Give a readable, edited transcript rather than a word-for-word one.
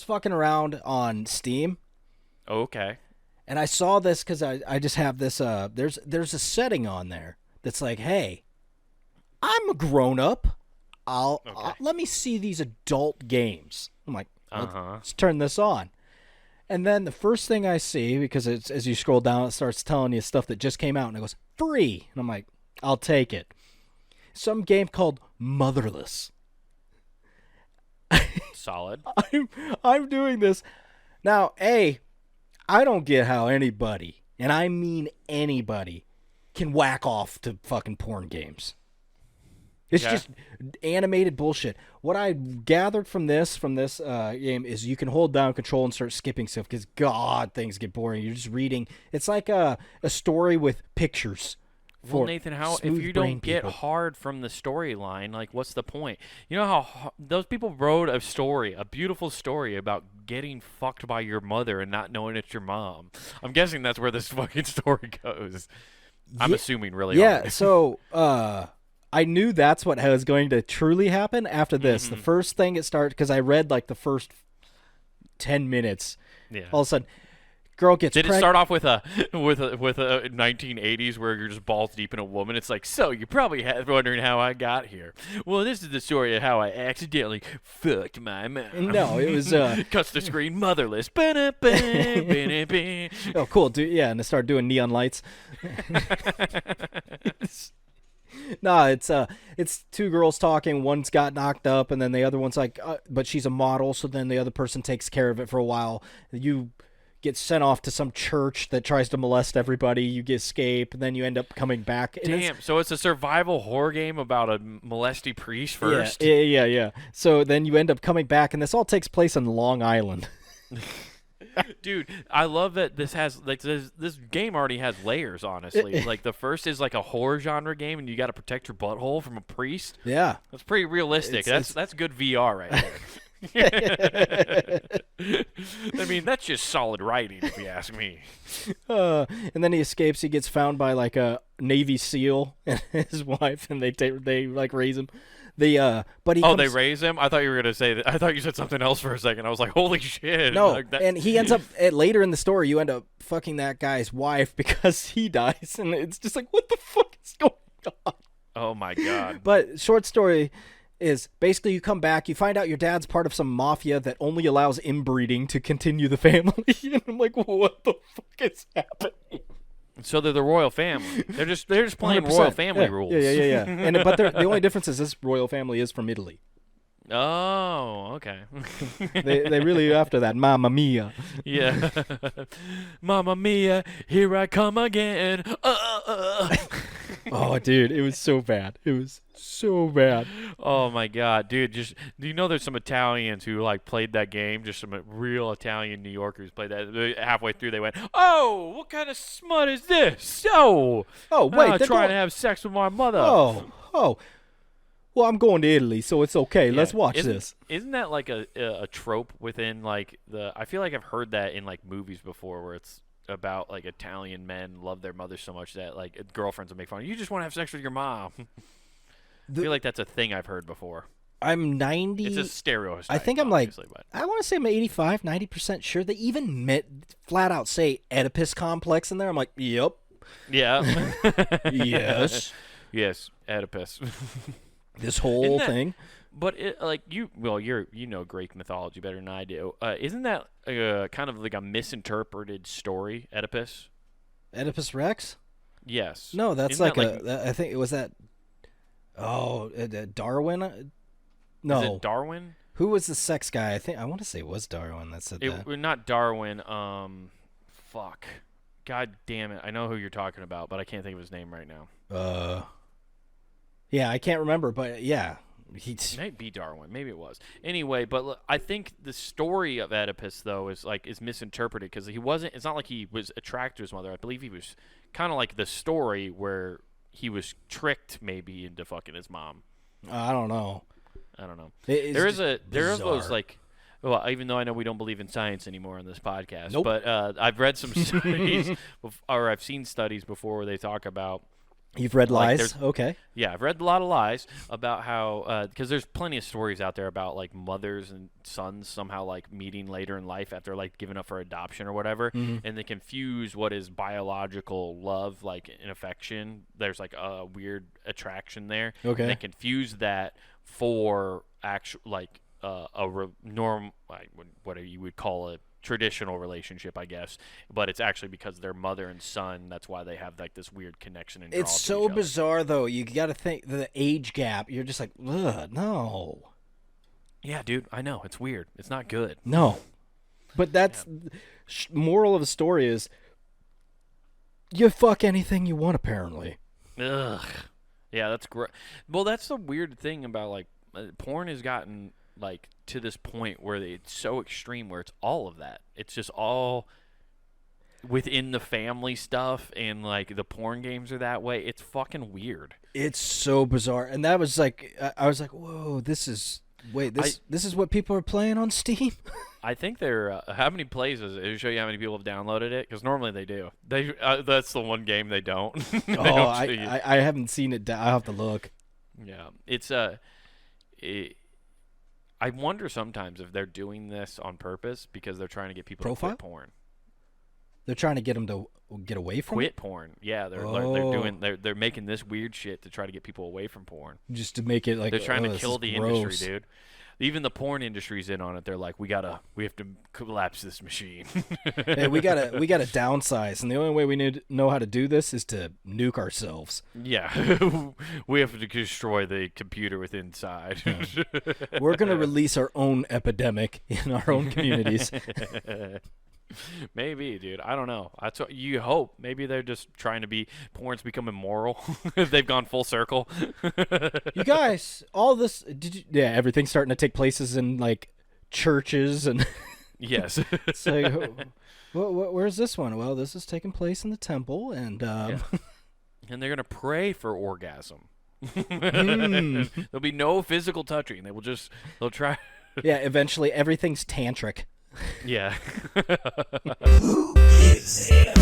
fucking around on Steam. Okay. And I saw this because I just have this. There's a setting on there that's like, hey, I'm a grown up. Let me see these adult games. I'm like, let's turn this on. And then the first thing I see, because it's, as you scroll down, it starts telling you stuff that just came out, and it goes free. And I'm like, I'll take it. Some game called Motherless. Solid. I'm doing this now. I don't get how anybody, and I mean anybody, can whack off to fucking porn games. It's just animated bullshit. What I gathered from this game is you can hold down control and start skipping stuff because, God, things get boring. You're just reading. It's like a story with pictures. Well, Nathan, if you don't get hard from the storyline, like, what's the point? You know how those people wrote a beautiful story about getting fucked by your mother and not knowing it's your mom. I'm guessing that's where this fucking story goes. I'm assuming really hard. Yeah, so I knew that's what was going to truly happen after this. Mm-hmm. The first thing it started, because I read like the first 10 minutes. Yeah. All of a sudden, girl gets pregnant. Did it start off with a 1980s where you're just balls deep in a woman? It's like, so you're probably wondering how I got here. Well, this is the story of how I accidentally fucked my mom. No, it was cuts the screen, Motherless. Oh, cool, dude. Yeah, and they started doing neon lights. No, it's two girls talking. One's got knocked up, and then the other one's like, but she's a model, so then the other person takes care of it for a while. You get sent off to some church that tries to molest everybody. You escape, and then you end up coming back. Damn, so it's a survival horror game about a molesty priest first? Yeah. So then you end up coming back, and this all takes place in Long Island. Dude, I love that this has like this game already has layers, honestly. Like the first is like a horror genre game and you got to protect your butthole from a priest. Yeah. That's pretty realistic. That's good VR right there. I mean, that's just solid writing if you ask me. And then he escapes. He gets found by like a Navy SEAL and his wife, and they like raise him. They raise him? I thought you were gonna say that. I thought you said something else for a second. I was like, holy shit! No, like and he ends up later in the story. You end up fucking that guy's wife because he dies, and it's just like, what the fuck is going on? Oh my god! But short story is basically you come back, you find out your dad's part of some mafia that only allows inbreeding to continue the family, and I'm like, what the fuck is happening? So they're the royal family. They're just playing 100%. Royal family rules. Yeah. But the only difference is this royal family is from Italy. Oh, okay. they really after that Mamma Mia. Yeah. Mamma Mia, here I come again. Oh, dude, it was so bad. It was so bad. Oh my god, dude! Do you know there's some Italians who like played that game? Just some real Italian New Yorkers played that. Halfway through, they went, "Oh, what kind of smut is this? Oh, wait, they're trying to have sex with my mother." Oh. Well, I'm going to Italy, so it's okay. Yeah. Let's watch this. Isn't that like a trope within like the? I feel like I've heard that in like movies before, where it's about like Italian men love their mothers so much that like girlfriends will make fun of you. You just want to have sex with your mom. I feel like that's a thing I've heard before. I'm 90. It's a stereotype. I think I'm like, I want to say I'm 85, 90% sure. They even flat out say Oedipus complex in there. I'm like, yep. Yeah. Yes. Yes, Oedipus. This whole thing. But you know Greek mythology better than I do. Isn't that kind of like a misinterpreted story, Oedipus? Oedipus Rex? Yes. No, that's I think it was that. Oh, Darwin? No. Is it Darwin? Who was the sex guy? I want to say it was Darwin that said that. Not Darwin. Fuck. God damn it. I know who you're talking about, but I can't think of his name right now. Yeah, I can't remember, but yeah. It might be Darwin. Maybe it was. Anyway, but look, I think the story of Oedipus, though, is misinterpreted because he wasn't. It's not like he was attracted to his mother. I believe he was kind of like the story where he was tricked maybe into fucking his mom. I don't know. There are those like. Well, even though I know we don't believe in science anymore on this podcast, but I've read some studies or I've seen studies before where they talk about You've read lies? Okay. Yeah, I've read a lot of lies about how because there's plenty of stories out there about like mothers and sons somehow like meeting later in life after like giving up for adoption or whatever, and they confuse what is biological love, like an affection. There's like a weird attraction there. Okay. And they confuse that for actual like what you would call a traditional relationship, I guess, but it's actually because they're mother and son. That's why they have like this weird connection. And it's so bizarre, though. You got to think the age gap. You're just like, ugh, no. Yeah, dude, I know it's weird. It's not good. No, but that's moral of the story is you fuck anything you want, apparently. Ugh. Yeah, that's great. Well, that's the weird thing about like porn has gotten like to this point where it's so extreme where it's all of that. It's just all within the family stuff, and like the porn games are that way. It's fucking weird. It's so bizarre. And that was like I was like, whoa, this is what people are playing on Steam? I think they're how many plays is it? It'll show you how many people have downloaded it, because normally they do. That's the one game they don't. I haven't seen it. I'll have to look. Yeah, it's I wonder sometimes if they're doing this on purpose because they're trying to get people to quit porn. They're trying to get them to get away from quit porn. Yeah, they're making this weird shit to try to get people away from porn. Just to make it like they're trying to kill the industry, dude. Even the porn industry's in on it. They're like, we have to collapse this machine. Hey, we gotta downsize, and the only way we know how to do this is to nuke ourselves. Yeah, we have to destroy the computer within inside. We're gonna release our own epidemic in our own communities. Maybe, dude. I don't know. That's what you hope. Maybe they're just trying to be porn's become immoral. They've gone full circle. You guys, all this everything's starting to take places in like churches and yes. It's like, where's this one? Well, this is taking place in the temple, and and they're gonna pray for orgasm. There'll be no physical touching. They'll try. Yeah, eventually everything's tantric. Yeah. Who gives a